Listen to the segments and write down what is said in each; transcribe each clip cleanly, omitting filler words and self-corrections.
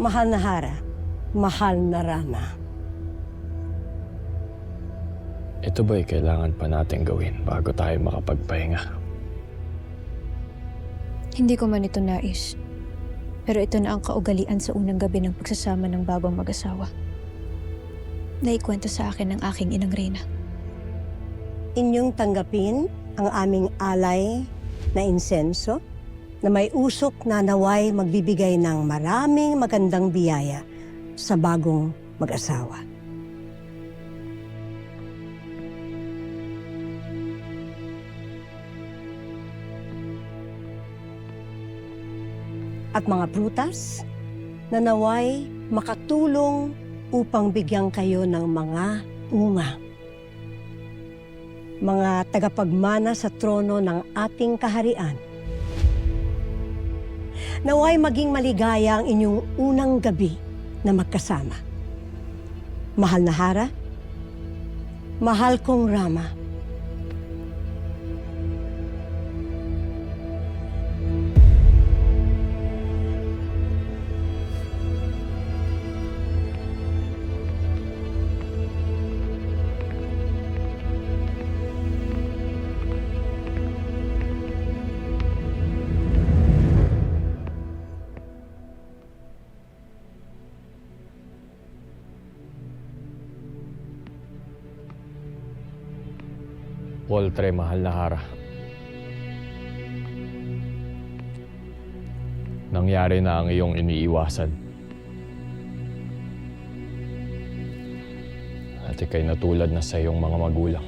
Mahal na Hara, mahal na Rama. Ito ba'y kailangan pa natin gawin bago tayo makapagpahinga? Hindi ko man ito nais. Pero ito na ang kaugalian sa unang gabi ng pagsasama ng bagong mag-asawa. Naikwento sa akin ng aking inang Reyna. Inyong tanggapin ang aming alay na insenso na may usok na naway magbibigay ng maraming magandang biyaya sa bagong mag-asawa. At mga prutas na naway makatulong upang bigyan kayo ng mga unga. Mga tagapagmana sa trono ng ating kaharian. Naway maging maligaya ang inyong unang gabi na magkasama. Mahal na Hara, mahal kong Rama. Poltre, mahal na Hara. Nangyari na ang iyong iniiwasan. At ika'y natulad na sa iyong mga magulang.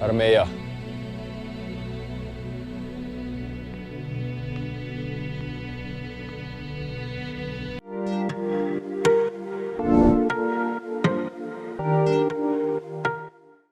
Armea.